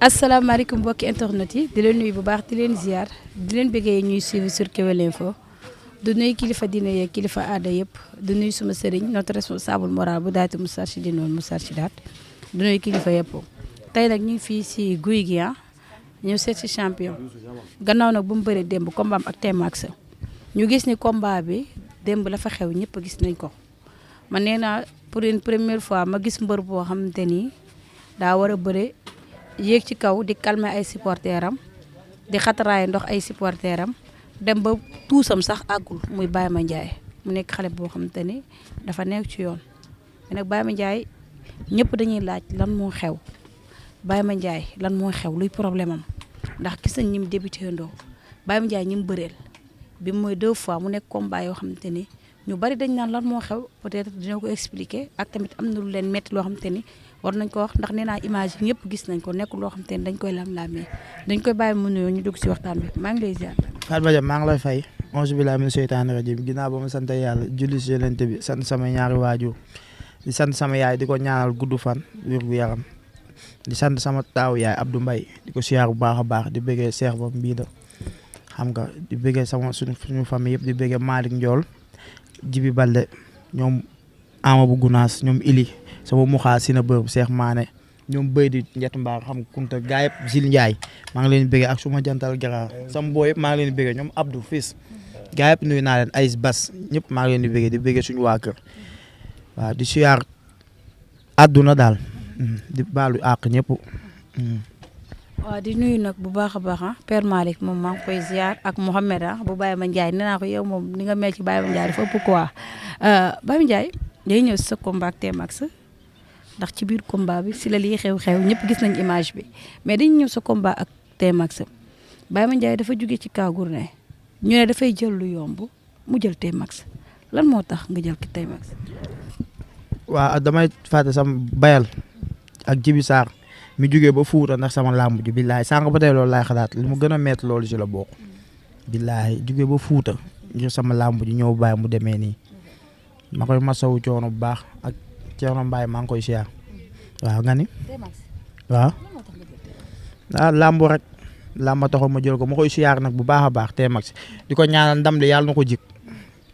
asalaamaaleykum mbokki internet yi di leen nuyu bu baax di leen ziar di leen bëggee ñuy suivre sur Kewel Info du nuyu kilifa diine yeeg kilifa aada yëpp du nuyu suma sëriñ notre responsable moral bu daaytu Moustarchidine wal Moustarchidaat du nuyu kilifa yëpp. tey nag ñu ngi fii si guy gi ñëw seet si champion gannaaw nag bu mu bëree démb combat am ak Tmax ñu gis ni combat bi démb la fa xew ñëpp gis nañ ko man nee naa pour une première fois ma gis mbër boo xamante ni daa war a bëre. yéeg ci kaw di calmer ay supporteram di xataraay ndox ay supporteram dem ba tuusam sax àggul muy Baye Mandiaye mu nekk xale boo xamante ni dafa nekk ci yoon mais nag Baye Mandiaye ñëpp dañuy laaj lan moo xew Baye Mandiaye lan moo xew luy problème am ndax gis nañ ñi mu débuté ndoo Baye Mandiaye ñi mu bëreel bi mooy 2 fois mu nekk combat yoo xamante ni ñu bari dañ naan lan moo xew peut-être dina ko expliquer ak tamit am na lu leen métti loo xamante ni war nañ ko wax ndax nee naa image yi ñëpp gis nañ ko nekkul loo xamante ni dañ koy lam-laamee dañ koy bàyyi mu nuyoo ñu dugg si waxtaan bi maa ngi lay ziar. Fatou Badiane maa ngi lay fay auzu billaahi mina sheytaani rajiim ginnaaw ba ma sant yàlla julli si yonent bi sant sama ñaari waajur di sant sama yaay di ko ñaanal gudd fan wér gu yaram di sant sama taaw yaay Abdou Mbaye di ko siyaar bu baax a baax di bëggee Cheikh ba Mbiida xam nga di bëggee sama suñu famille yëpp di bëggee Malick Ndiol Jibi Balde ñoom Ama bu Gunaas ñoom Ili sama muxaa si na bërëb Cheikh Mané ñoom bëy di njett mbaar xam kunta gaa yëpp Zil Ndiaye maa ngi leen di bëggee ak suma jantal gara sama boo yëpp maa ngi leen di bëggee ñoom Abdou Fils gaa yëpp nuyu naa leen Aïs Bas ñëpp maa ngi leen di bëggee suñu waa kër waaw di siyaar àdduna daal di baalu àq ñëpp. waaw di nuyu nag bu baax a baax Père Malick moom maa ngi koy ziar ak Mouhamed bu Baye Mandiaye nee naa ko yow moom ni nga mel ci Baye Mandiaye dafa ëpp quoi Baye Mandiaye day ñëw si sa combat ak Tmax ndax ci biir combat bi si la lii xew-xew ñëpp gis nañ image bi mais dañu ñëw sa combat ak Tmax Baye Mandiaye dafa jóge ci kaw Gourdin ñu ne dafay jël lu yomb mu jël Tmax lan moo tax nga jël ki Tmax. waaw damay fàtte sama bayal ak Jibi Sarr mi jógee ba Fuuta ndax sama làmb ji billaahi sànq ba tey loolu laay xalaat li mu gën a métti loolu si la bokk billaahi jógee ba Fuuta ngir sama làmb ji ñëw bàyyi mu demee nii ma koy masawu coono bu baax ak Thierno Mbaye maa ngi koy siyaar waaw nga ni waaw làmb rek làmb taxoon ma jël ko ma koy siyaar nag bu baax a baax Tmax di ko ñaanal ndam de yàlla na ko jik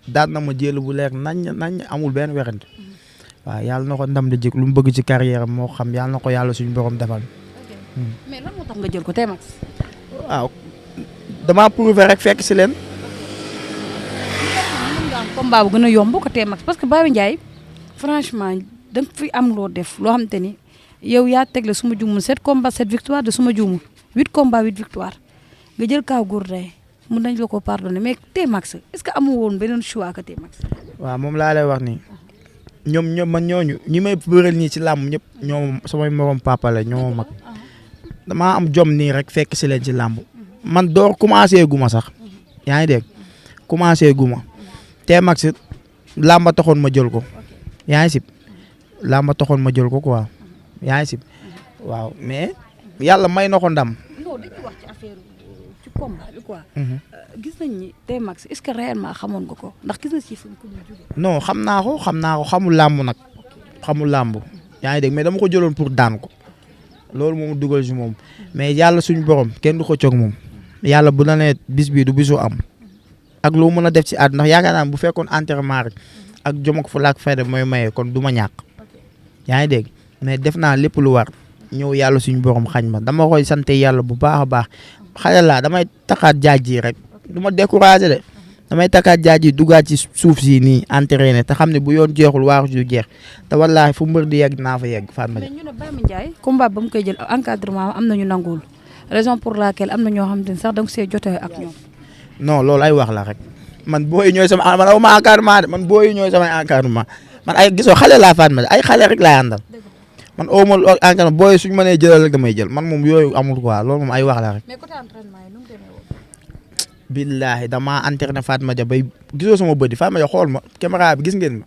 daan na ma jël bu leer nañ amul benn werante waaw yàlla na ko ndam de jik lu mu bëgg ci carrière moo xam yàlla na ko yàlla suñu borom defal. mais lan moo tax nga jël ko Tmax. waaw damaa prouver rek fekk si leen. combat bu gën a yomb ko Tmax parce que Baye Mandiaye franchement da nga fi am loo def loo xamante ni yow yaa tegle suma juumul 7 combats 7 victoire de suma juumul 8 combats 8 victoire nga jël kaw Gourdin mun nañ la ko pardonner mais Tmax est-ce que amu woon beneen choix que Tmax. waaw moom laa lay wax nii ñoom man ñooñu ñi may bëreel nii ci làmb ñëpp ñoom samay morom papa la ñoo mag damaa am jom nii rek fekk si leen ci làmb man door commencé guma sax yaa ngi dégg commencé guma Tmax làmba taxoon ma jël ko yaa ngi sib làmba taxoon ma jël ko quoi yaa ngi sib waaw mais yàlla may na ko ndam. non dañuy wax ci affaire ci combat bi quoi. gis nañ ni Tmax est-ce que réellement xamoon nga ko ndax gis na ci fi ko jógee. non xam naa ko xamul làmb nag xamul làmb yaa ngi dégg mais dama ko jëloon pour daan ko loolu moom dugal si moom mais yàlla suñu borom kenn du ko coog moom yàlla bu la nee bis bii du bisu am. ak loo mën a def ci àdduna ndax yaakaar naa bu fekkoon entraînement rek ak jom ak fulla ak fayda mooy maye kon du ma ñàkk yaa ngi dégg mais def naa lépp lu war ñëw yàlla suñu borom xañ ma dama koy sante yàlla bu baax a baax xale laa damay takkaat jaaj yi rek du ma découragé de damay takkaat jaaj yi duggaat ci suuf si nii entraîné te xam ne bu yoon jeexul waaru du jeex te wallaahi fu mbër di yegg naa fa yegg fan ma. mais ñu ne Baye Mandiaye combat ba mu koy jël encadrement am nañu nanguwul raison pour laquelle am na ñoo xam ne sax da nga see jotee ak ñoom. non loolu ay wax la rek man booy ñooy sama man aw ma encadrement de man booy ñooy samay encadrement man ay gisoo xale laa faat ma ay xale rek laay àndal man au moins entraînement booy suñu mënee jëlal rek damay jël man moom yooyu amul quoi loolu moom ay wax la rek. mais côté entraînement yi nu mu demee woon. billaahi damaa entraîné Fatma Dia bay gisoo sama bët yi Fatma Dia xool ma caméra bi gis ngeen ma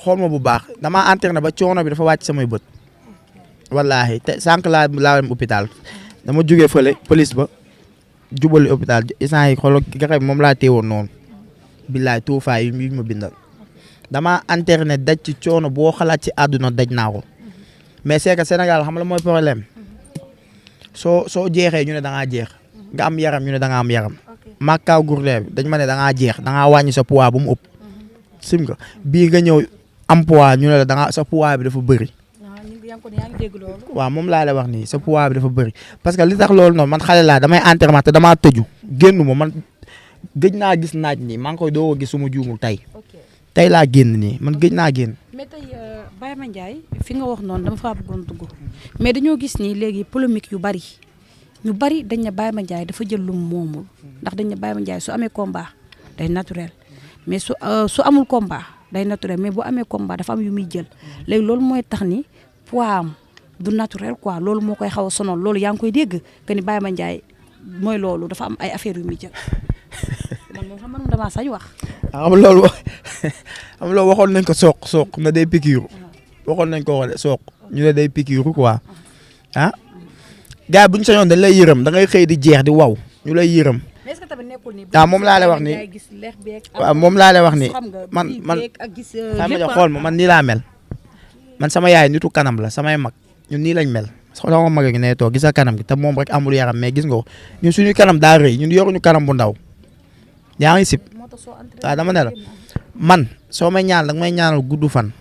xool ma bu baax damaa entraîné ba coono bi dafa wàcc samay bët. wallaahi te sànq laa dem hôpital dama jógee fële police ba jubali hôpital instant yi xoolal garab moom laa téewoon noonu. billaahi tuufaay yi ma bindal damaa entraîné daj ci coono boo xalaat ci àdduna daj naa ko mais c'est que Sénégal xam la mooy problème soo jeexee ñu ne da ngaa jeex nga am yaram ñu ne da nga am yaram. Makaaw Gourdin bi dañ ma ne da ngaa jeex da ngaa wàññi sa poids bu mu ëpp. sim nga bii nga ñëw am poids ñu ne la da ngaa sa poids bi dafa bëri. waaw moom laa lay wax nii sa poids bi dafa bëri parce que li tax loolu noonu man xale laa damay entraînement te damaa tëju génnu ma man gëj naa gis naaj nii maa ngi koy doog a gis suma juumul tey laa génn nii man gëj naa génn. mais tey Baye Mandiaye fi nga wax noonu dama faa bëggoon dugg mais dañoo gis nii léegi polémique yu bari ñu bari dañ ne Baye Mandiaye dafa jël lu moomul ndax dañ ne Baye Mandiaye su amee combat day naturel mais su amul combat day naturel mais bu amee combat dafa am yu muy jël léegi loolu mooy tax ni poids am du naturel quoi loolu moo koy xaw a sonal loolu yaa ngi koy dégg que ni Baye Mandiaye mooy loolu dafa am ay affaires yu muy jël man moom xam nga damaa sañ wax. xam loolu waxoon nañ ko soq na day pikiiru waxoon nañ ko wax soq ñu ne day pikiiru quoi ah gars bu ñu sañoon dañ lay yërëm da ngay xëy di jeex di waw ñu lay yërëm. mais est-ce que tamit nekkul ni. waaw moom laa lay wax ni waaw moom laa lay wax ni man xam nga xool ma man nii laa mel man sama yaay nitu kanam la samay mag ñun nii lañ mel sama mag gi ne toog gis nga kanam gi te moom rek amul yaram mais gis nga ko ñun suñu kanam daa rëy ñun yoruñu kanam bu ndaw yaa ngi sib waaw dama ne la man soo may ñaanal danga may ñaanal gudd fan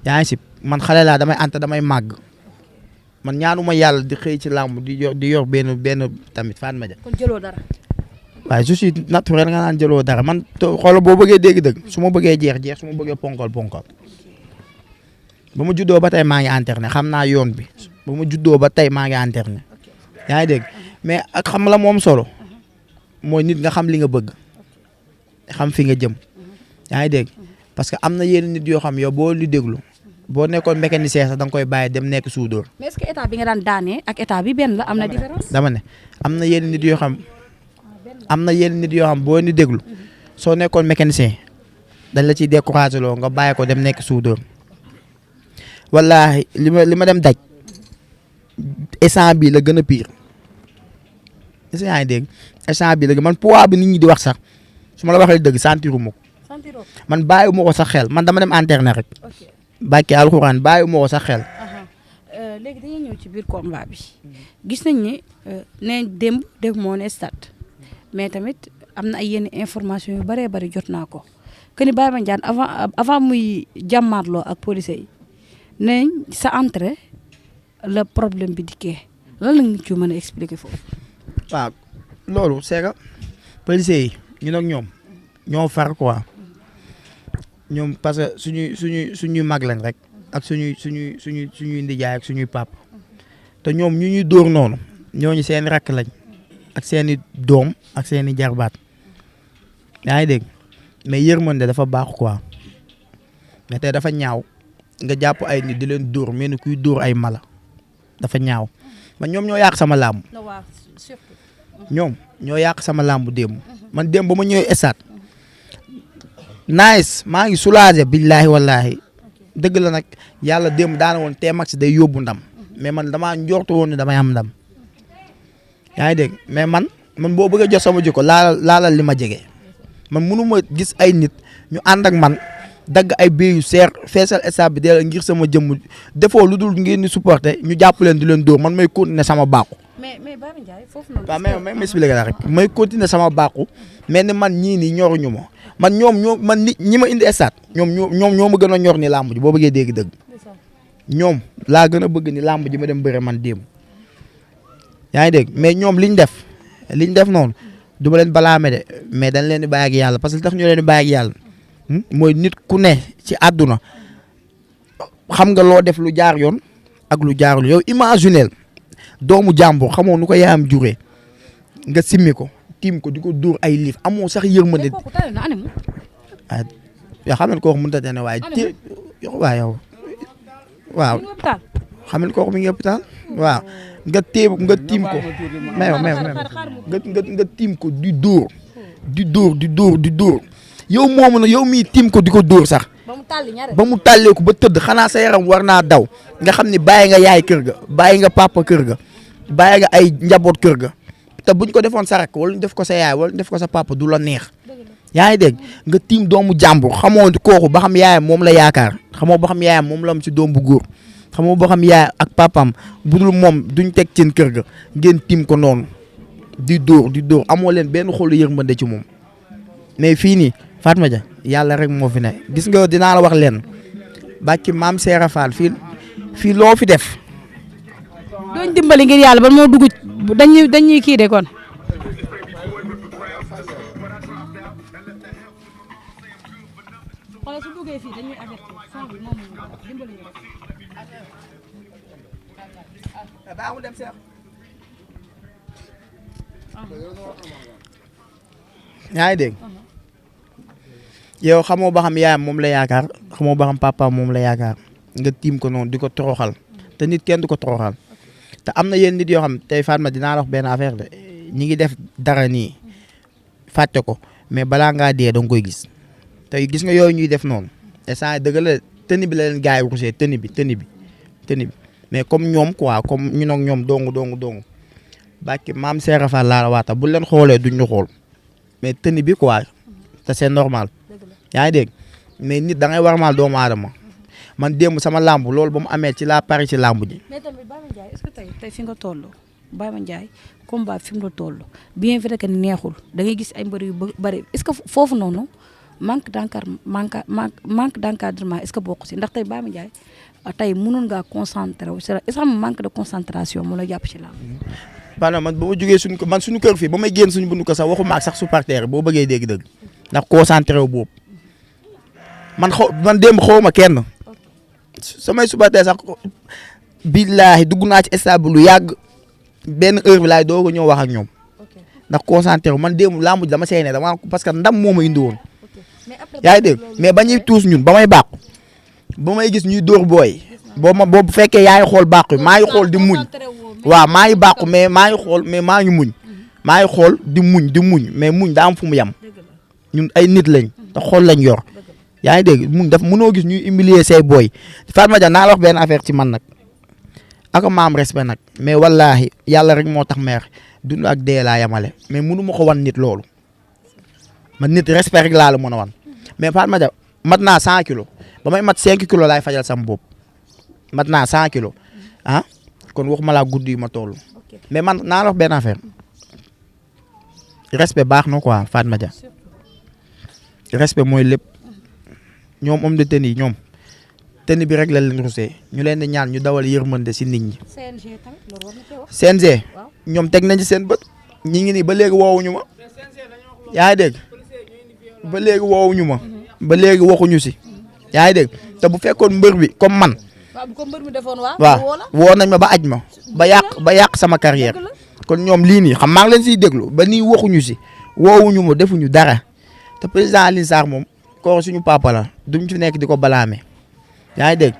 yaa ngi sib man xale laa damay màgg man ñaanuma yàlla di xëy ci làmb di yor benn tamit Fatma Dia. kon jëloo dara. waaye je suis naturel nga naan jëloo dara man xoolal boo bëggee dégg-dëgg su ma bëggee jeex su ma bëggee ponkal ba ma juddoo ba tey maa ngi entraîné xam naa yoon bi ba ma juddoo ba tey maa ngi entraîné yaa ngi dégg mais ak xam la moom solo mooy nit nga xam li nga bëgg xam fi nga jëm yaa ngi dégg parce que am na yenn nit yoo xam yow boo li déglu boo nekkoon mécanicien sax da nga koy bàyyi dem nekk soudeur. mais est-ce que état bi nga daan daanee ak état bi benn la am na différence. dama ne am na yenn nit yoo xam boo ni déglu soo nekkoon mécanicien dañ la ciy découragé loo nga bàyyi ko dem nekk soudeur wallaahi li ma dem daj essence bi la gën a pire est-ce que yaa ngi dégg essence bi la man poids bi nit ñi di wax sax su ma la waxee dëgg sentiruma ko man bàyyiwuma ko sax xel man dama dem internet rek. bàkkee alxuraan bàyyiwuma ko sax xel. léegi dañuy ñëw ci biir combat bi gis nañ ni ne démb def moo ne stade mais tamit am na ay yenn information yu bëree bëri jot naa ko que ni Baye Mandiaye avant muy jàmmaarloo ak policiers yi ne sa entrée la problème bi dikkee lan la ñu ci mën a expliquer foofu. waaw loolu c'est que policiers yi ñun ak ñoom ñoo far quoi ñoom parce que suñuy mag lañ rek ak suñuy ndijaay ak suñuy pap te ñoom ñu ñuy dóor noonu ñooñu seen rakk lañ ak seeni doom ak seeni jarbaat yaa ngi dégg mais yërmande dafa baax quoi mais tey dafa ñaaw nga jàpp ay nit di leen dóor mel ni kuy dóor ay mala dafa ñaaw man ñoom ñoo yàq sama làmb ñoom ñoo yàq sama làmb démb man démb ba ma ñëwee stade nice maa ngi soulagé billaahi wallaahi dëgg la nag yàlla démb daana woon T-Max day yóbbu ndam mais man damaa njortu woon ne damay am ndam yaa ngi dégg mais man boo bëggee jot sama jikko laalal li ma jege man mënu ma gis ay nit ñu ànd ak man dagg ay bee yu seer feesal stade bi dee ngir sama jëmm defoo lu dul ngeen di supporter ñu jàpp leen di leen dóor man may continuer sama bàqu. mais Baye Mandiaye foofu noonu. waaw mais ma expliqué la rek may continuer sama bàqu mais ne man ñii nii ñoruñu ma man man nit ñi ma indi stade ñoo ma gën a ñor ni làmb ji boo bëggee dégg dëgg ñoom laa gën a bëgg ni làmb ji ma dem bëre man démb yaa ngi dégg mais ñoom liñ def noonu du ma leen balaame de mais dañ leen di bàyyi ak yàlla parce que li tax ñu leen di bàyyi ak yàlla mooy nit ku ne ci àdduna xam nga loo def lu jaar yoon ak lu jaarul yow imagineel doomu jàmbur xamoo nu ko yaayam juree nga simmi ko tiim ko di ko dóor ay liif amoo sax yërmande. mais yoo xam ne kooku mënut a tane waaye yow waaw xam nga kooku mi ngi hôpital waaw nga tiim ko nga tiim ko di dóor yow moomu na yow mii tiim ko di ko dóor sax ba mu tàllee ko ba tëdd xanaa sa yaram war naa daw nga xam ne bàyyi nga yaay kër ga bàyyi nga papa kër ga bàyyi nga ay njaboot kër ga te buñ ko defoon sa rakk wala ñu def ko sa yaay wala ñu def ko sa papa du la neex yaa ngi dégg nga tiim doomu jàmbur xamoo kooku ba xam yaayam moom la yaakaar xamoo ba xam yaayam moom la am si doom bu góor xamoo ba xam yaay ak papam budul moom duñ teg seen kër ga ngeen tiim ko noonu di dóor amoo leen benn xolu yërmande ci moom mais fii nii Fatma Dia yàlla rek moo fi ne gis nga dinaa la wax leen bàkki maam Seera Fall fii loo fi def. dooñ dimbali ngir yàlla ba moo dugg dañuy kii de kon. xoolal su duggee fii dañuy avertir son bi moom dimbali ñu rek. yaa ngi dégg yow xamoo ba xam yaayam moom la yaakaar xamoo ba xam papaam moom la yaakaar nga tiim ko noonu di ko toroxal te nit kenn du ko toroxal te am na yenn nit yoo xam tey Fatma dinaa la wax benn affaire de ñi ngi def dara nii fàtte ko mais balaa ngaa dee da nga koy gis tey gis nga yooyu ñuy def noonu instant dëgg la tëni bi la leen gars yi rusee tëni bi mais comme ñoom quoi comme ñun ak ñoom dong bàkki maam Seera Fall laa la waata bu leen xoolee duñ ñu xool mais tëni bi quoi te c'est normal yaa ngi dégg mais nit da ngay warmaal doomu aadama man démb sama làmb loolu ba mu amee ci laa pare ci làmb ji. mais tamit Baye Mandiaye est-ce que tey fi nga toll Baye Mandiaye combat fi mu la toll bien vrai que neexul da ngay gis ay mbër yu bëri est-ce que foofu noonu manque d'encadrement est-ce que bokk si ndax tey Baye Mandiaye tey mënoon ngaa concentré wu est-ce que xam manque de concentration mu la jàpp ci làmb. maanaam man ba ma jógee suñu kër fii ba may génn suñu bundu ko sax waxuma ak sax supporter boo bëggee dégg-dëgg ndax concentré wu boobu man démb xawma kenn samay supporter sax billaahi dugg naa ci stade lu yàgg benn heure bi laay doog a ñëw wax ak ñoom ndax concentré wu man démb làmb ji dama seene dama parce que ndam moo ma indi woon yaa ngi dégg mais ba ñuy tuus ñun ba may bàqu ba may gis ñuy dóor booy boo bu fekkee yaa ngi xool bàqu maa ngi xool di muñ waaw maa ngi bàqu mais maa ngi xool mais maa ngi muñ maa ngi xool di muñ mais muñ daa am fu mu yem ñun ay nit lañ te xool lañ yor yaa ngi dégg muñ daf mënoo gis ñuy humilier say booy Fatma Dia naa la wax benn affaire ci man nag ak maam respect nag mais wallaahi yàlla rek moo tax meer dund ak dee laa yamale mais mënu ma ko wan nit loolu man nit respect rek laa la mën a wan mais Fatma Dia mat naa 100 kilos ba may mat 5 kilos laay fajal sama bopp mat naa 100 kilos ah kon waxuma laa guddi yi ma toll mais man naa la wax benn affaire respect baax na quoi Fatma Dia respect mooy lépp ñoom homme de tenue yi ñoom tenue bi rek la leen rusee ñu leen di ñaan ñu dawal yërmande si nit ñi. CNG ñoom teg nañ ci seen bët ñi ngi nii ba léegi woowuñu ma yaa ngi dégg ba léegi woowuñu ma ba léegi waxuñu si yaa ngi dégg te bu fekkoon mbër bi comme man. waaw woo nañ ma ba aj ma ba yàq sama carrière kon ñoom lii nii xam maa ngi leen siy déglu ba nii waxuñu si woowuñu ma defuñu dara te président Alioune Sarr moom kooku suñu papa la duñ ci nekk di ko balaame yaa ngi dégg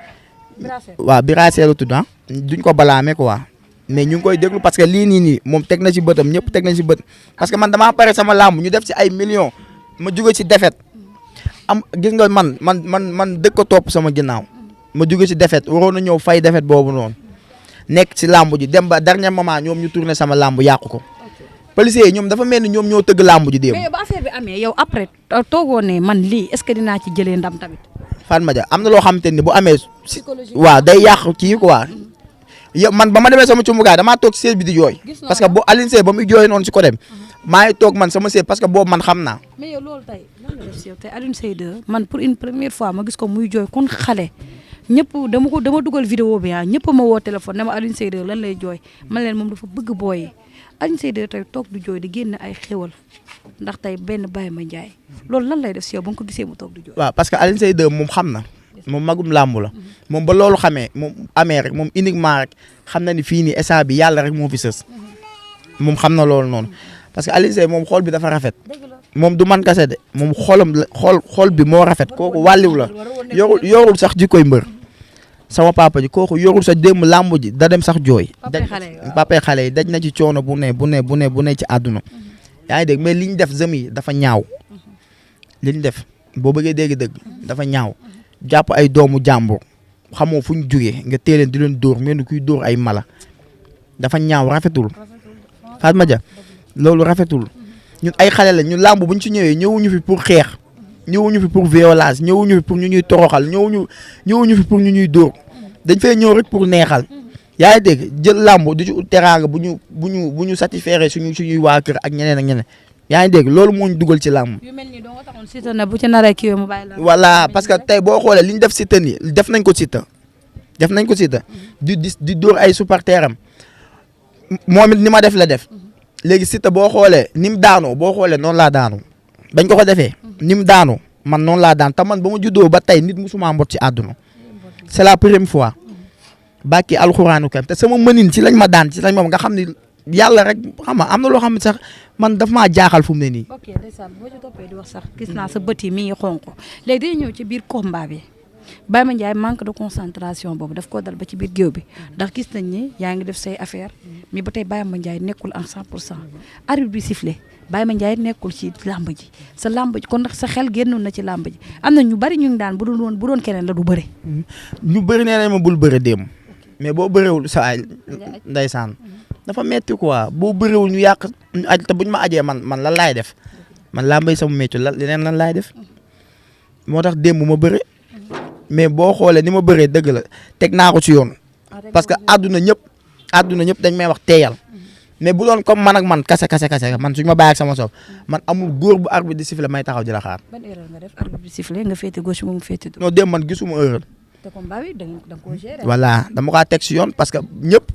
waaw Bira Sène la tudd duñ ko balaame quoi mais ñu ngi koy déglu parce que lii nii moom teg na ci bëtam ñëpp teg nañ ci bët parce que man damaa pare sama làmb ñu def ci ay millions ma jóge ci défaite am gis nga man dëkk ko topp sama ginnaaw ma jóge ci défaite waroon na ñëw fay défaite boobu noonu nekk ci làmb ji dem ba dernier moment ñoom ñu tourné sama làmb yàqu ko policiers yi ñoom dafa mel ni ñoom ñoo tëgg làmb ji démb. mais ba affaire bi amee yow après toogoo ne man lii est-ce que dinaa ci jëlee ndam tamit. Fatma Dia am na loo xamante ni bu amee. waaw day yàq kii quoi. yow man ba ma demee sama cumbukaay damaa toog siège bi di jooy. parce que boo Alioune Seye ba muy jooy noonu si côté bi maa ngi toog man sama siège parce que boobu man xam naa. mais yow loolu tey lan la def si yow tey Alioune Seye 2 man pour une première fois ma gis ko muy jooy kon xale. ñëpp dama dugal vidéo bi ñëpp ma woo téléphone ne ma Alioune Seye 2 lan lay jooy man leen moom dafa bëgg booy yi Alioune Seye 2 tey toog du jooy di génn ay xéwal ndax tey benn Baye Mandiaye loolu lan lay def si yow ba nga ko gisee mu toog du jooy. waaw parce que Alioune Seye 2 moom xam na moom magum làmb la moom ba loolu xamee moom amee rek moom uniquement rek xam na ni fii nii instant bi yàlla rek moo fi sës moom xam na loolu noonu parce que Alioune Seye moom xool bi dafa rafet moom du man kase de moom xool bi moo rafet kooku wàlliw la yorul sax jikkoy mbër sama papa ji kooku yorul sa démb làmb ji da dem sax jooy. papay xale yi daj na ci coono bu ne ci àdduna. yaa ngi dégg mais li ñu def zëm yi dafa ñaaw. li ñu def boo bëggee dégg-dëgg dafa ñaaw jàpp ay doomu jàmbur xamoo fu ñu jugee nga téeleen di leen dóor mel ni kuy dóor ay mala dafa ñaaw rafetul. Fatma Dia loolu rafetul ñun ay xale la ñun làmb bu ñu ci ñëwee ñëwuñu fi pour xeex ñëwuñu fi pour violence ñëwuñu fi pour ñu ñuy toroxal ñëwuñu fi pour ñu ñuy dóor dañ fay ñëw rek pour neexal. yaa ngi dégg jël làmb di ci teraanga bu ñu satisfaire suñuy waa kër ak ñeneen ak ñeneen yaa ngi dégg loolu moo ñu dugal ci làmb. yu mel nii doo nga taxoon Siteu na bu ci naree kii mu bàyyi la. voilà parce que tey boo xoolee li ñu def Siteu nii def nañ ko Siteu di dóor ay supporteram moom it ni ma def la def léegi Siteu boo xoolee ni mu daanoo boo xoolee noonu laa daanoo bañ ko defee ni mu daanoo man noonu laa daan te man ba ma juddoo ba tey nit musuma mbot ci àdduna c'est la première fois. bàkki alxuraanu kam te sama mënin ci lañ ma daan ci lañ ma nga xam ni yàlla rek xam nga am na loo xam ne sax man daf maa jaaxal fu mu ne nii. ok ndeysaan boo ci toppee di wax sax gis naa sa bët yi mi ngi xonq léegi dañuy ñëw ci biir combat bi Baye Mandiaye manque de concentration boobu daf koo dal ba ci biir géew bi ndax gis nañ ni yaa ngi def say affaire mais ba tey Baye Mandiaye nekkul en 100%. arbitre bi sifflé Baye Mandiaye nekkul ci làmb ji sa làmb ji kon ndax sa xel génnoon na ci làmb ji am na ñu bari ñu ngi daan bu doon keneen la du bëri. ñu bëri nee nañ ma bul bëri démb mais boo bëriwul sa ay ndeysaan dafa metti quoi boo bëriwul ñu yàq ñu aj te buñ ma ajee man lan laay def man laa mbay sama métier leneen lan laay def moo tax démb ma bëri mais boo xoolee ni ma bëree dëgg la teg naa ko ci yoon parce que àdduna ñëpp dañ may wax teeyal mais bu doon comme man ak man kase man suñ ma bàyyi ak sama sof man amul góor bu arbitre di siffler may taxaw di la xaar. ban erreur nga def arbitre bi siffler nga féete gauche moom féete droite. non démb man gisuma erreur. te combat bi da nga koo gérer. voilà dama kaa teg si yoon parce que ñëpp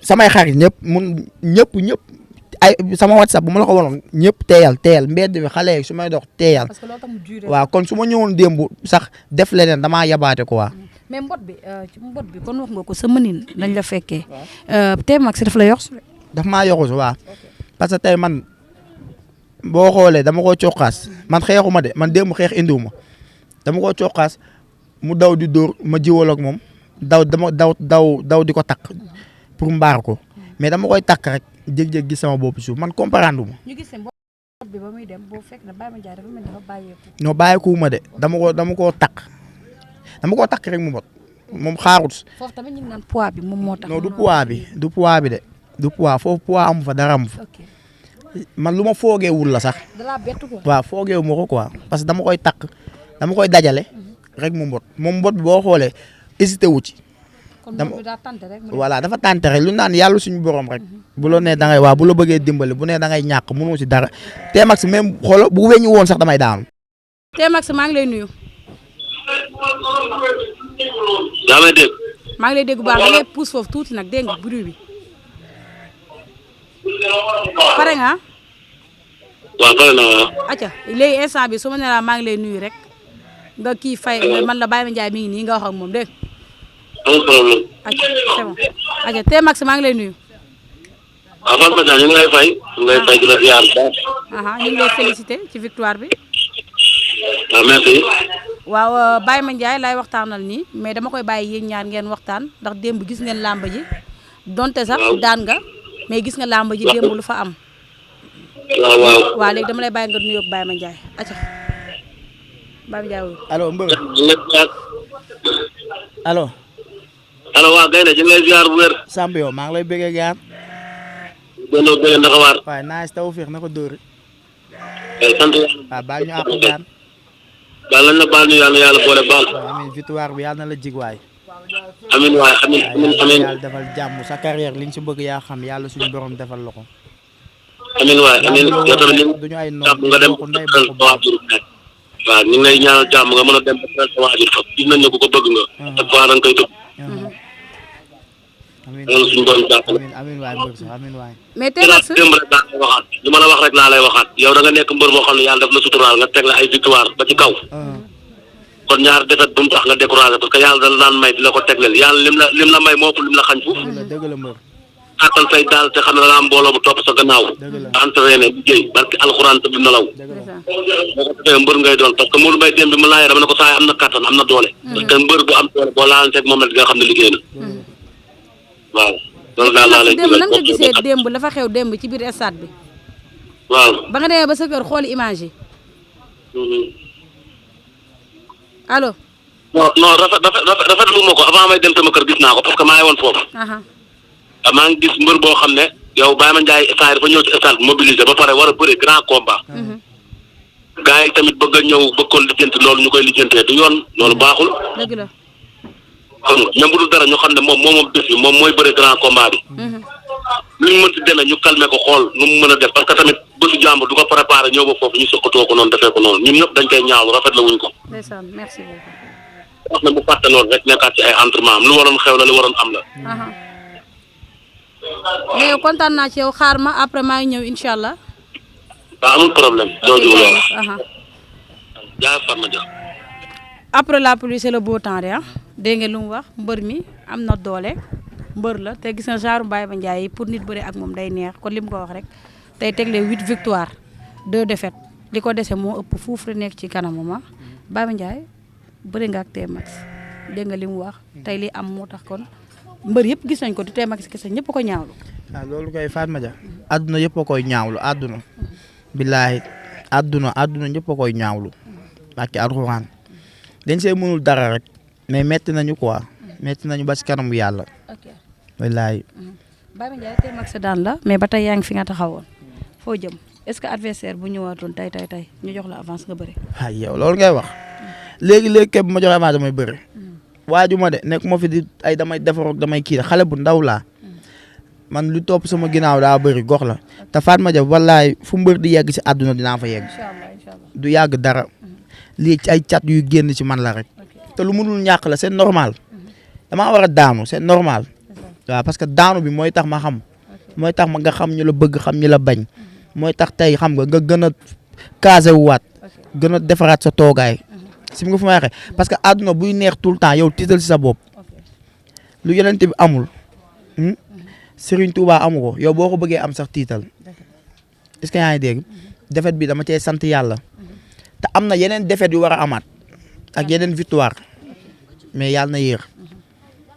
samay xarit ñëpp ay sama WhatsApp bu ma la ko wanoon ñëpp teeyal mbedd bi xale yi su may dox teeyal. parce que loolu tax mu duré. waaw kon su ma ñëwoon démb sax def leneen damaa yabaate quoi. mais mbot bi kon wax nga ko sa mënin lañ la fekkee. Tmax daf la yox. daf maa yoxu waaw parce que tey man boo xoolee dama koo coqaas man xeexuma de man démb xeex indiwuma dama koo coqaas mu daw di dóor ma jiwal ak moom daw di ko takk pour mbaar ko mais dama koy takk rek jég-jég gis sama bopp suuf man comprendre ma. ñu gis ne mbot bi ba muy dem boo fekk na Baye Mandiaye dafa mel ni dafa bàyyeeku. non bàyyeekuwuma de dama koo takk rek mu mot moom xaarut. foofu tamit ñu ngi naan poids bi moom moo tax. non du poids bi de du poids foofu poids amu fa dara amu fa. man lu ma foogeewul la sax. da laa bett quoi. waaw foogeewu ma ko quoi parce que dama koy takk dama koy dajale. rek mu mbot moom mbot bi boo xoolee hésité wu ci. kon mbot bi daa tànte rek. voilà dafa tànte rek lu naan yàlla suñu borom rek. bu la nee da ngay waaw bu la bëggee dimbali bu nee da ngay ñàkk mënoo si dara Tmax même xoolal bu weñu woon sax damay daanu. Tmax maa ngi lay nuyu. yaa may dégg. maa ngi lay dégg bu baax da ngay pousse foofu tuuti nag dégg nga bruit bi. pare nga. waaw pare naa waaw. acca léegi instant bi su ma nee la maa ngi lay nuyu rek. nga kii fay man la Baye Mandiaye mi ngi nii nga wax ak moom dégg amul problème. acca c'est bon acca Tmax maa ngi lay nuyu. waaw Fatma Dia ñu ngi lay fay. ñu ngi lay fay di la ziar bu baax. ñu ngi lay félicité ci victoire bi. waaw merci. waaw Baye Mandiaye laay waxtaanal nii mais dama koy bàyyi yéen ñaar ngeen waxtaan ndax démb gis ngeen làmb ji donte sax daan nga mais gis nga làmb ji démb lu fa am. waaw léegi dama lay bàyyi nga nuyoog Baye Mandiaye acca Baye Mandiaye wuyu. allo Mbër. allo. allo waaw Gaynde ñu ngi lay ziar bu wér. Samb yow maa ngi lay bëggee gaan. delloo bëgg naka waar. waaye naa si tawfeex na ko dóori. sant yàlla. waaw baal ñu àq gaan. baal nañ la baal ñu yàlla boole baal. waaw amiin victoire bi yàlla na la jig waay. amiin waay amiin. yàlla defal jàmm sa carrière li nga si bëgg yaa xam yàlla suñu borom defal la ko. amiin waay amiin yow tamit ñu duñu ay jàmm noonu nga dem bokk ndey sa bokk baay. waajur waaw ñu ngi lay ñaanal jàmm nga mën a dem ba sa waajur fa gis nañ ne ku ko bëgg nga. te fois da nga koy tëb. amiin loolu suñu borom jàppale. amiin waay mbër sax amiin waay. mais Tmax démb rek laa lay waxaat li ma la wax rek laa lay waxaat yow da nga nekk mbër boo xam ne yàlla daf la suturaal nga teg la ay victoire ba ci kaw kon ñaar defet bu mu tax nga découragé parce que yàlla dala daan may di la ko tegleel yàlla lim la may moo ëpp lim la xañ fuuf dëgg la mbër. attal say daal te xam ne dana am mbooloo bu topp sa gannaaw entraîné liggéey barki alxuraan te du nelaw boo ko defee mbër ngay doon parce que Modou Mbaye démb bi ma laajee dama ne ko saa am na kattan am na doole parce que mbër bu am doole boo laalanteeg moom la di nga xam ne liggéey na waaw loolu daal laa lay démb nan nga gisee démb la fa xew démb ci biir stade bi waaw ba nga demee ba sa kër xooli image yi allo non rafetlu ma ko avant may dem sama kër gis naa ko parce que maa ngi woon foofu maa ngi gis mbër boo xam ne yow Baye Mandiaye stade dafa ñëw ci stade mobilisé ba pare war a bëre grand combat gars yi tamit bëgg a ñëw bëgg ko lijjanti loolu ñu koy lijjantee du yoon loolu baaxul dëgg la xam nga même bu dul dara ñu xam ne moom bés bi moom mooy bëre grand combat bi lu ñu mën si demee ñu calmer ko xool nu mu mën a def parce que tamit bésu jàmbur du ko préparé ñëw ba foofu ñu soqatoo ko noonu defee ko noonu ñun ñëpp dañ koy ñaawlu rafet la wuñ ko ndeysaan merci beaucoup wax na mu fàtte loolu rek nekkaat ci ay entraînement am lu waroon xew la lu waroon am la mais yow kontaan naa ci yow xaar ma après maa ngi ñëw incha allah waaw amul problème jooju loolu jaay Fatma Dia après la pluie c'est le beau temps de dégg nga lu mu wax mbër mi am na doole mbër la te gis na genre Baye Mandiaye pour nit bëre ak moom day neex kon li mu ko wax rek tey tegle 8 victoires 2 défaites li ko dese moo ëpp fuuf la nekk ci kanamam Baye Mandiaye bëri nga ak Tmax dégg nga li mu wax tey li am moo tax kon mbër yëpp gis nañ ko du Tmax kese ñëpp ko ñaawlu. waaw loolu koy Fatma Dia àdduna yëpp a koy ñaawlu àdduna billaahi àdduna ñëpp a koy ñaawlu ak alxuraan dañ see mënul dara rek mais metti nañu quoi metti nañu ba ci kanamu yàlla. ok wallaahi. Baye Mandiaye Tmax daan la mais ba tey yaa ngi fi nga taxawoon foo jëm est-ce que adversaire bu ñëwaatoon tey ñu jox la avance nga bëri. waaw yow loolu ngay wax léegi képp ma joxe avance damay bëri. waaju ma de nekk moo fi di ay damay defaroog damay kii xale bu ndaw laa man lu topp sama ginnaaw daa bëri gox la te Fatma Dia wallaay fu mbër di yegg si àdduna dinaa fa yegg du yàgg dara lii ci ay cat yu génn ci man la rek te lu mënul ñàkk la c'est normal damaa war a daanu c'est normal waaw parce que daanu bi mooy tax ma xam mooy tax ma nga xam ñu la bëgg xam ñu la bañ mooy tax tey xam nga gën a casé wu waat gën a defaraat sa toogaay si nga fu may waxee parce que àdduna buy neex tout le temps yow tiital si sa bopp lu yonent bi amul Serigne Touba amu ko yow boo ko bëggee am sax tiital est-ce que yaa ngi dégg défaite bi dama cee sant yàlla te am na yeneen défaite yu war a amaat ak yeneen victoire mais yàlla na yéex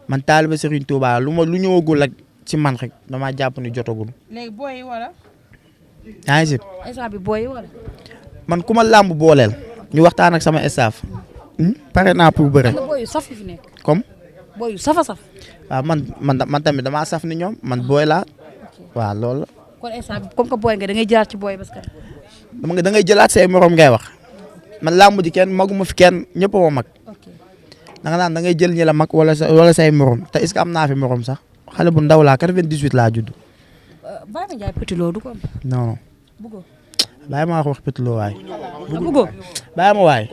man taaliba Serigne Touba lu ñëwagul rek ci man rek damaa jàpp ni jotagul. léegi booy yi wala. yaa ngi si. instant bi booy yi wala. man ku ma làmb booleel. ñu waxtaan ak sama staff. pare naa pour bëre. booy yu saf fi nekk. comme. booy yu safa saf. waaw man tamit damaa saf ni ñoom man booy laa. waaw loolu la. kon instant bi comme que booy nga da ngay jaar ci booy parce que. da ngay jëlaat say morom ngay wax man làmb ji kenn maguma fi kenn ñëpp a ma mag. da nga naan da ngay jël ñi la mag wala say morom te est-ce que am naa fi morom sax xale bu ndaw laa 98 laa judd. Baye Mandiaye Petit Lo du ko am. non. bëggoo. bàyyi ma wax Petit Lo waay. bëggoo. bàyyi ma waay.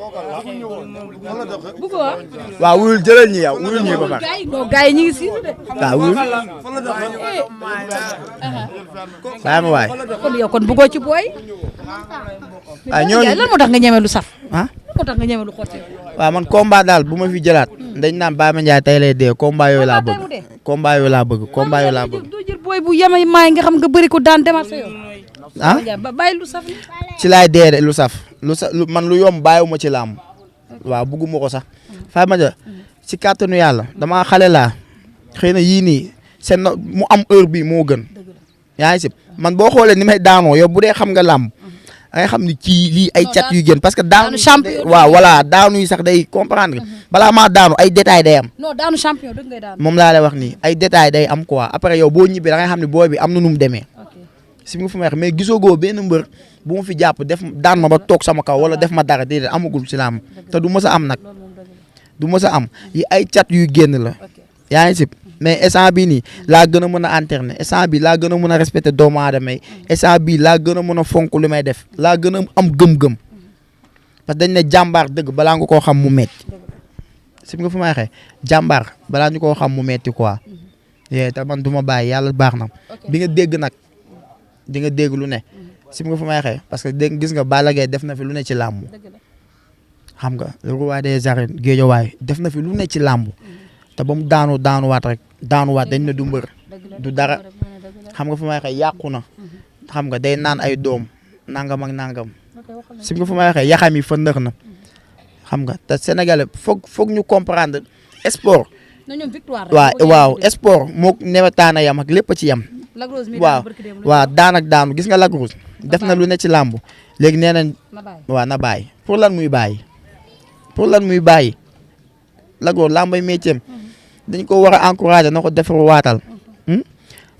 bëggoo. waaw wuyul jëlal ñi yow wuyul ñi ba pare. gars yi ñu ngi siisu de. waaw wuyul. bàyyi ma waay. kon yow kon bëggoo ci booy. waaw ñooñu lan moo tax nga ñeme lu saf. ah. lan moo tax nga ñeme lu xotti. waaw man combat daal bu ma fi jëlaat. dañ naan Baye Mandiaye tey lay dee combat yooyu laa bëgg. combat yooyu laa bëgg. doo jël booy bu yemay maay nga xam nga bëri ko daan demal sa yoon. ah bàyyi lu saf. ci laay dee de lu saf man lu yomb bàyyiwuma ci làmb. waaw bëgguma ko sax. Fatma Dia ci kàttanu yàlla damaa xale laa xëy na yii nii seen mu am heure bi moo gën. yaa ngi si man boo xoolee ni may daanoo yow bu dee xam nga làmb da ngay xam ni kii lii ay cat yu gën parce que daanu champion waaw voilà daanu yi sax day comprendre nga balaa maa daanu ay détails day am. non daanu champion dëgg ngay daanu. moom laa lay wax nii ay détails day am quoi après yow boo ñibbee da ngay xam ne booy bi am na nu mu demee. si nga fu may wax mais gisagoo benn mbër bu ma fi jàpp def daan ma ba toog sama kaw wala def ma dara déedéet amagul si làmb te du mës a am nag du mës a am yi ay cat yuy génn la yaa ngi si mais instant bii nii laa gën a mën a internet instant bii laa gën a mën a respecté doomu aadama yi instant bii laa gën a mën a fonk lu may def laa gën a am gëm-gëm parce que dañ ne jàmbaar dëgg balaa nga koo xam mu metti si nga fu may waxee jàmbaar balaa ñu koo xam mu metti quoi yee te man du ma bàyyi yàlla baax na bi nga dégg nag di nga dégg lu ne si nga fu may waxee parce que dégg gis nga Balla Gaye def na fi lu ne ci làmb xam nga le roi des arènes Guédiawaye def na fi lu ne ci làmb te ba mu daanuwaat rek daanuwaat dañ ne du mbër du dara xam nga fu may waxee yàqu na xam nga day naan ay doom nangam ak nangam si nga fu may waxee yaxam yi fa ndëx na xam nga te Sénégalais foog ñu comprendre sport. waaw sport moo newetaana yam ak lépp ci yam. waaw daan ak daanu gis nga Lac Rose def na lu ne ci làmb léegi nee nañ waaw na bàyyi pour lan muy bàyyi Lac Rose làmbay métier dañ ko war a encourager na ko defaru waatal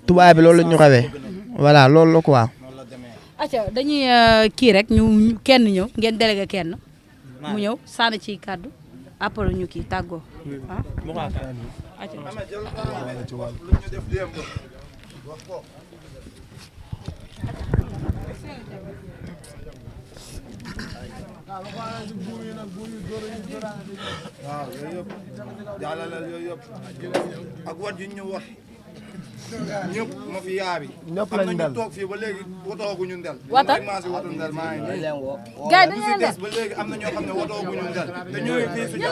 tubaab bi loolu la ñu rawee voilà loolu la quoi. acca dañuy kii rek ñu kenn ñëw ngeen délégué kenn mu ñëw sànni ci kàddu après ñu kii tàggoo waaw yooyu yëpp jàllaleel yooyu yëpp ak wat yu ñu wat ñëpp ma fi yaabi ñëpp lañ ndel toog fii ba léegi watooguñu ndel wata maa si watu ndel maa ngi gars yi dañu leen ba léegi am na ñoo xam ne watooguñu ndel te ñoo ngi fii suñu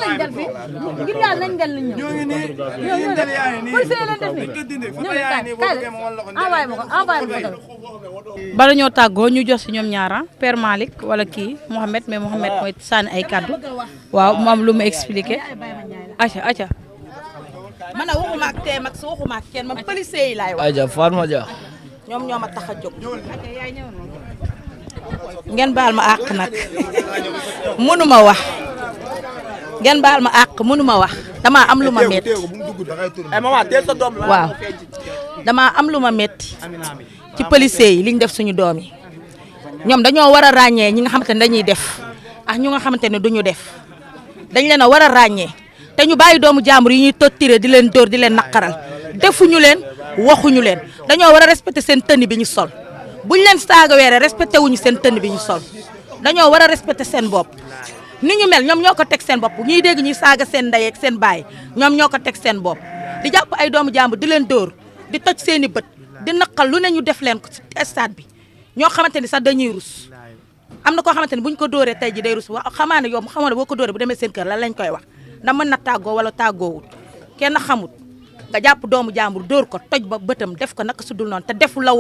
ngir yàlla nañ ndel lañ ñëw ñoo ngi nii ñoo ndel yaa ngi nii dañ ko dindi fu ko yaa ngi nii boo bëggee ma wan la ko envoyé ma ko bala ñoo tàggoo ñu jox si ñoom ñaara Père Malick wala kii Mouhamed mais Mouhamed mooy sànni ay kaddu waaw mu am lu mu expliqué acca man a waxuma ak teem ak su waxuma ak kenn man policier yi laay wax. Aja Fatma Dia. ñoom ñoo ma tax a jóg. ngeen baal ma àq nag mënuma wax ngeen baal ma àq mënuma wax damaa am lu ma metti waaw damaa am lu ma metti ci policier yi liñ def suñu doom yi ñoom dañoo war a ràññee ñi nga xamante ne dañuy def ak ñu nga xamante ne duñu def dañ leen a war a ràññee te ñu bàyyi doomu jàmbur yi ñuy torturer di leen dóor di leen naqaral defuñu leen waxuñu leen dañoo war a respecter seen tenue bi ñu sol buñ leen saaga weere respecté wuñu seen tenue bi ñu sol dañoo war a respecter seen bopp ni ñu mel ñoom ñoo ko teg seen bopp ñuy dégg ñuy saaga seen ndey ak seen baay ñoom ñoo ko teg seen bopp di jàpp ay doomu jàmbur di leen dóor di toj seen i bët di naqal lu ne ñu def leen ko ci stade bi ñoo xamante ni sax dañuy rus am na koo xamante ni buñ ko dóoree tey ji day rus wax xamaa ne yow xamoo ne boo ko dóoree bu demee seen kër lan lañ koy wax ndax mën na tàggoo wala tàggoowut kenn xamut nga jàpp doomu jàmbur dóor ko toj ba bëtam def ko naka su dul noonu te defu la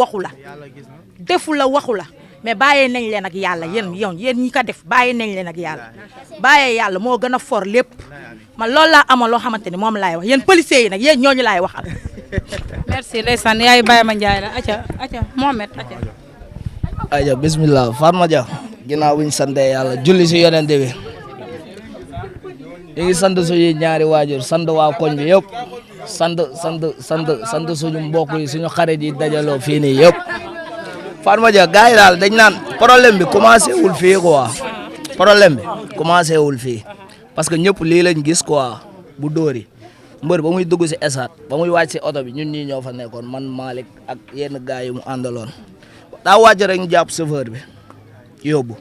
waxu la mais bàyyee nañ leen ak yàlla yéen ñi ko def bàyyee nañ leen ak yàlla bàyyee yàlla moo gën a for lépp man loolu laa amoon loo xamante ni moom laay wax yéen policiers yi nag yéen ñooñu laay waxal. merci ndeysaan yaay Baye Ma Ndiaye la acca Mohamed acca. Aja bismillah Fatma Dia ginnaaw bu ñu sant yàlla julli si yonent bi ñu ngi sant suñu ñaari waajur sant waa koñ bi yëpp sant suñu mbokk yi suñu xarit yi dajaloo fii nii yëpp Fatma Dia gars yi daal dañ naan problème bi commencé wul fii quoi problème bi commencé wul fii parce que ñëpp lii lañ gis quoi bu dóori mbër ba muy dugg si esat ba muy wàcc si oto bi ñun ñii ñoo fa nekkoon man Malick ak yenn gars yi mu àndaloon daa wàcc rek ñu jàpp chauffeur bi yóbbu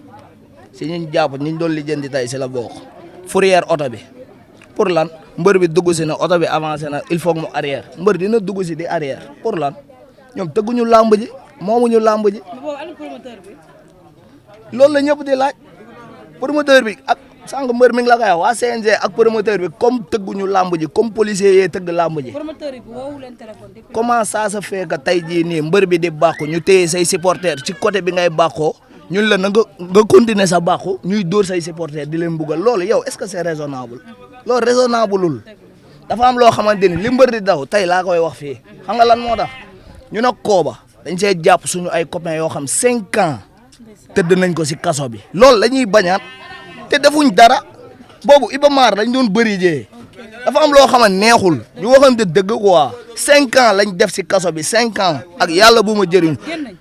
si ñu jàpp ñu doon lijjanti tey si la bokk fourrière oto bi pour lan mbër bi dugg si na oto bi avancé na il faut mu arrière mbër dina dugg si di arrière pour lan ñoom tëgguñu làmb ji moomuñu làmb ji loolu la ñëpp di laaj promoteur bi ak sànq mbër mi ngi la koy wax waa CNG ak promoteur bi comme tëgguñu làmb ji comme policier yee tëgg làmb ji comment ça se fait que tey jii nii mbër bi di bàqu ñu téye say supporter ci côté bi ngay bàqoo ñun la na nga continuer sa bàqu ñuy dóor say supporter di leen buggal loolu yow est-ce que c'est raisonnable loolu raisonnableul dafa am loo xamante ni li mbër di daw tey laa koy wax fii xam nga lan moo tax ñu nag kooba dañ see jàpp suñu ay copains yoo xam 5 ans tëdd nañ ko si kaso bi loolu la ñuy bañaat te defuñ dara boobu Iba Mar lañ doon bëri jee dafa am loo xamante neexul ñu waxante dëgg quoi 5 ans lañ def si kaso bi 5 ans ak yàlla bu ma jëriñ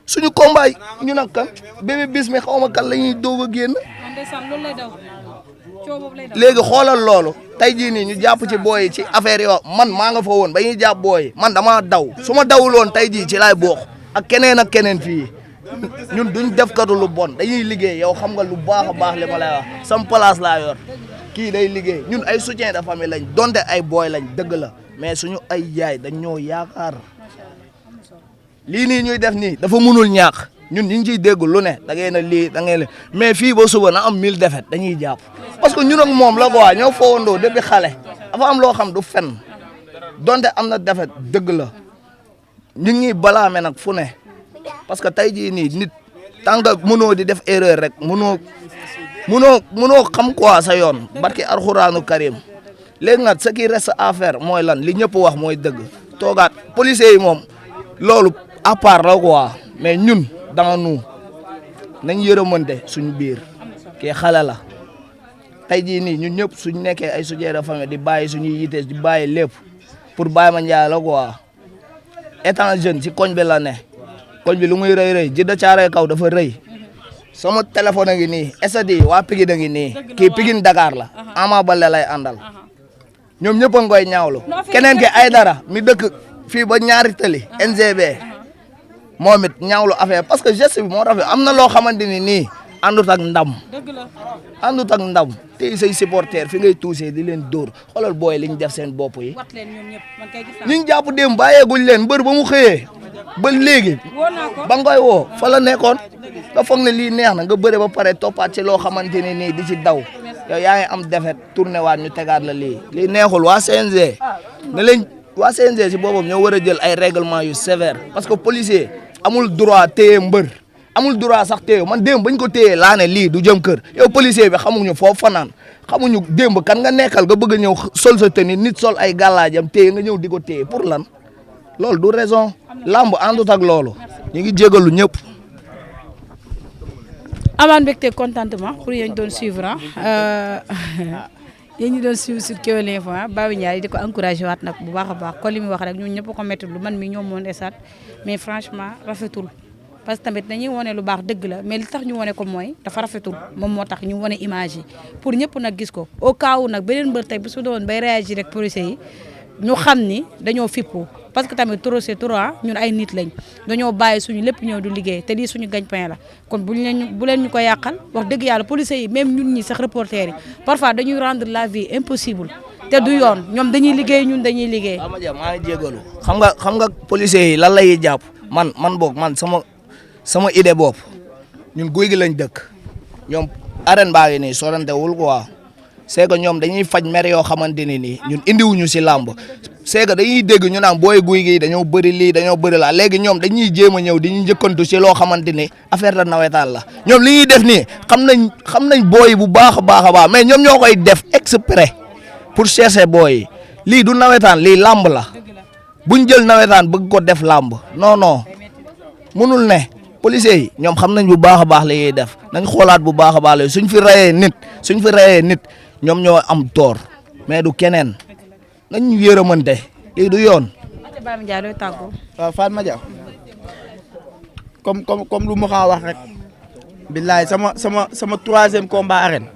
suñu combat ñu nag kan bébé bis mi xaw ma kan la ñuy doog a génn léegi xoolal loolu tey jii nii ñu jàpp ci booy ci affaire yoo man maa nga fa woon ba ñuy jàpp booy man damaa daw su ma dawul woon tey jii ci laay bokk ak keneen fii ñun duñ def katu lu bon dañuy liggéey yow xam nga lu baax a baax li ma lay wax sam place laa yor kii day liggéey ñun ay soutien de famille lañ donte ay booy lañ dëgg la mais suñu ay yaay dañ ñoo yaakaar lii nii ñuy def nii dafa mënul ñàkk ñun ñu ngi ciy dégg lu ne da ngeen a lii da ngeen mais fii ba suba na am 1000 défaites dañuy jàpp parce que ñun ak moom la quoi ñoo fowandoo depuis xale dafa am loo xam du fen donte am na défaite dëgg la ñu ngi balaame nag fu ne parce que tey jii nii nit tant que mënoo di def erreur rek mënoo xam quoi sa yoon barki alxuraanu karim léegi nag ce qui reste à faire mooy lan li ñëpp wax mooy dëgg toogaat policiers yi moom loolu à part la quoi mais ñun dans nous nañ yërëmante suñu biir kii xale la tey jii nii ñun ñëpp suñu nekkee ay soutien de famille di bàyyi suñuy yite di bàyyi lépp pour Baye Mandiaye la quoi étant jeune si koñ bi la ne koñ bi lu muy rëy Djiddah Thiaroye Kaw dafa rëy sama téléphone a ngi nii SAD waa Pikine a ngi nii kii Pikine Dakar la Ama Baldé lay àndal ñoom ñëpp a ngi koy ñaawlu keneen ki ay dara mi dëkk fii ba ñaari tali NGB moom it ñaawlu affaire parce que geste bi moo rafet am na loo xamante ni nii àndut ak ndam àndut ak ndam tey say supporter fi ngay tuusee di leen dóor xoolal booy li ñu def seen bopp yi ñu ngi jàpp démb bàyyeeguñ leen mbër ba mu xëyee ba léegi ba ngoy woo fa la nekkoon nga foog ne lii neex na nga bëre ba pare toppaat ci loo xamante ni nii di ci daw yow yaa ngi am defet tourné waat ñu tegaat la lii neexul waa CNG ne leen waa CNG si boobam ñoo war a jël ay règlement yu sévère parce que policier amul droit téye mbër amul droit sax téye man démb bañ ko téye laa ne lii du jëm kër yow policier bi xamuñu foofu fanaan xamuñu démb kan nga nekkal nga bëgg a ñëw sol sa tenue nit sol ay gàllaajam téye nga ñëw di ko téye pour lan loolu du raison lamb àndut ak loolu ñu ngi jégalu ñëpp. amaan mbégte contentement pour yéen doon suivre yéen ñi doon suivre sur Kewel Info Baye Mandiaye di ko encouragé waat nag bu baax a baax kon li mu wax rek ñun ñëpp ko métti lu man mi ñoom moon esat mais franchement rafetul parce que tamit dañuy wane lu baax dëgg la mais li tax ñu wane ko mooy dafa rafetul moom moo tax ñu wane image yi pour ñëpp nag gis ko au cas où nag beneen mbër tey bu su doon bay réagir rek policiers yi ñu xam ni dañoo fippu parce que tamit trop c'est trop ñun ay nit lañ dañoo bàyyi suñu lépp ñëw du liggéey te lii suñu gagne-pain la kon bu leen ñu ko yàqal wax dëgg yàlla policiers yi même ñun ñi sax reporters yi parfois dañuy rendre la vie impossible te du yoon ñoom dañuy liggéey ñun dañuy liggéey. maa ngi jégalu xam nga policiers yi lan lay jàpp man boog man sama idée bopp ñun guy gi lañ dëkk ñoom arène baa ngi nii sorante wul quoi c'est que ñoom dañuy faj mer yoo xamante ne nii ñun indiwuñu si làmb c'est que dañuy dégg ñu naan booy guy gi dañoo bëri lii dañoo bëri laa léegi ñoom dañuy jéem a ñëw di ñu njëkkantu si loo xamante ni affaire de nawetaan la ñoom li ñuy def nii xam nañ booy bu baax a baax mais ñoom ñoo koy def exprès pour chercher booy yi lii du nawetaan lii làmb la buñ jël nawetaan bëgg ko def làmb non mënul ne. policiers yi ñoom xam nañ bu baax a baax la ñuy def nañ xoolaat bu baax a baax la suñ fi reyee nit ñoom ñoo am tort mais du keneen nañ ñu yërëmante lii du yoon. waaw Fatma Dia comme lu ma xaa wax rek billaay sama troisième combat arène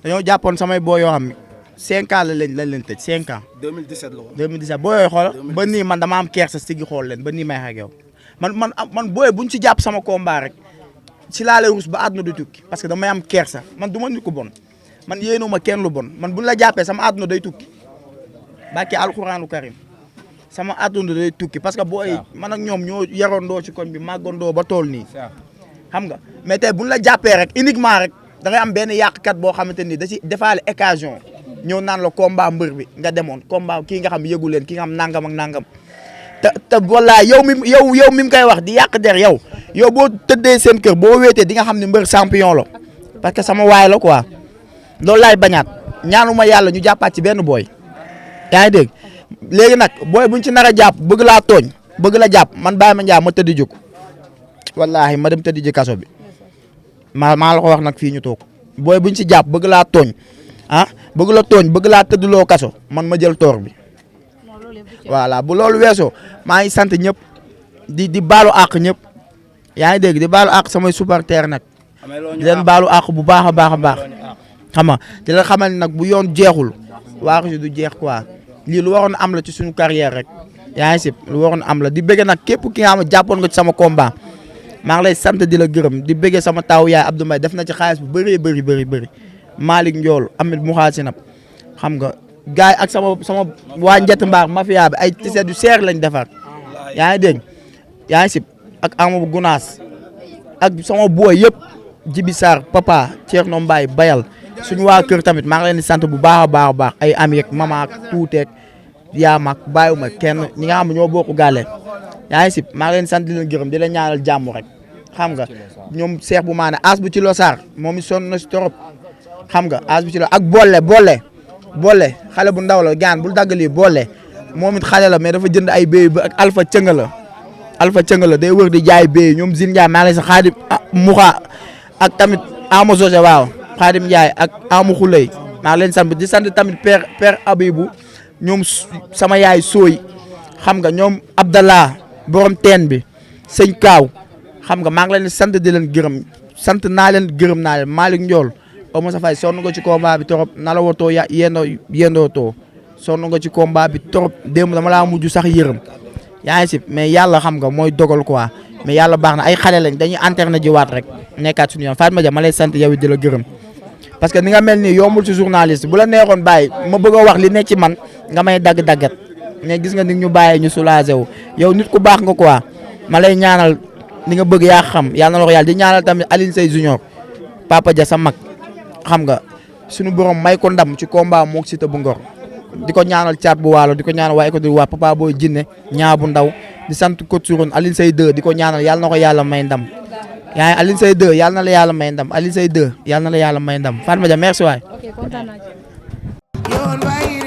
dañoo jàppoon samay boo yoo xam ne 5 ans lañ leen tëj 5 ans. 2017 la woon 2017 boo yooyu xool ba nii man dama am kersa sigi xool leen ba nii may xeex ak yow man booy buñ ci jàpp sama combat rek ci laa lay rus ba àdduna du tukki parce que damay am kersa man du ma nit ku bon man yéenuma kenn lu bon man buñ la jàppee sama àdduna day tukki bàkkee alxuraanu karim sama àdduna day tukki parce que booy man ak ñoom ñoo yarandoo ci koñ bi màggandoo ba tool nii xam nga mais tey buñ la jàppee rek uniquement rek da ngay am benn yàqkat boo xamante ni da ci defaale occasion ñëw naan la combat mbër bi nga demoon combat kii nga xam yëgu leen kii nga xam nangam ak nangam te wallaahi yow mi koy wax di yàq der yow boo tëddee seen kër boo wéetee di nga xam ne mbër champion la parce que sama waay la quoi loolu laay bañaat ñaanuma yàlla ñu jàppaat ci benn booy yaa ngi dégg léegi nag booy buñ ci nar a jàpp bëgg laa tooñ bëgg la jàpp man Baye Mandiaye ma tëddi jóg wallaahi ma dem tëddi ji kaso bi maa la ko wax nag fii ñu toog booy buñ ci jàpp bëgg laa tooñ bëgg la tooñ bëgg laa tëddloo kaso man ma jël toor bi voilà bu loolu weesoo maa ngi sant ñëpp di baalu àq ñëpp yaa ngi dégg di baalu àq samay supporters nag di leen baalu àq bu baax a baax xam nga di leen xamal nag bu yoon jeexul waaxu si du jeex quoi lii lu waroon am la ci suñu carrière rek yaa ngi sib lu waroon am la di bëgg nag képp ki nga xam ne jàppoon nga ci sama combat maa ngi lay sant di la gërëm di bëgg sama taaw yaay Abdou Mbaye def na ci xaalis bu bëri Malick Ndiol Amit Mouhassinab xam nga gaay ak sama waa njett mbaar mafia bi ay tiset yu seer lañ defar yaa ngi dégg yaa ngi sib ak Amadou Gunaas ak sama booy yëpp Jibi Sarr papa Thierno Mbaye bayal suñu waa kër tamit maa ngi leen di sant bu baax a baax ay ami ak mama ak tuuteeg yaa mag bàyyiwuma kenn ñi nga xam ne ñoo bokk gàlle yaa ngi si maa ngi leen sant di leen gërëm di leen ñaanal jàmm rek xam nga ñoom Cheikh bu maane as bu ci losaar moom it sonn na si torop xam nga as bu ci lo ak boole xale bu ndaw la gaan bul daggali boole moom it xale la mais dafa jënd ay béy ba ak alpha cënga la day wër di jaay béy ñoom Zine Ndiaye maa ngi lay sa xaadim muxa ak tamit Ama Socé waaw xaadim Ndiaye ak Amu Xuley maa ngi leen sant di sant tamit père Abibou ñoom sama yaay sooy xam nga ñoom Abdallah borom teen bi sëñ Kaaw xam nga maa ngi leen di sant di leen gërëm sant naa leen gërëm naa leen Malick Ndiol Omo sa fay sonn nga ci combat bi trop na la wotoo yendoo too sonn nga ci combat bi trop démb dama laa mujj sax yërëm yaa ngi si mais yàlla xam nga mooy dogal quoi mais yàlla baax na ay xale lañ dañuy internet ji waat rek nekkaat suñu yoon Fatma Dia ma lay sant yow di la gërëm parce que ni nga mel nii yombul ci journaliste bu la neexoon bàyyi ma bëgg a wax li nekk ci man nga may dagg-daggat mais gis nga ni ñu bàyyee ñu soulagé wu yow nit ku baax nga quoi ma lay ñaanal li nga bëgg yaa xam yàlla na la ko yàlla di ñaanal tamit Alioune Seye Junior Papa Dia sa mag xam nga suñu borom may ko ndam ci combat moog Siteu bu Ngor di ko ñaanal caat bu waalo di ko ñaanal waaye ko di waa Papa Boy Jinne ñaa bu ndaw di sant coach Suroon Alioune Seye 2 di ko ñaanal yàlla na ko yàlla may ndam yaa ngi Alioune Seye 2 yàlla na la yàlla may ndam Alioune Seye 2 yàlla na la yàlla may ndam Fatma Dia merci waay. ok kontaan naa ci.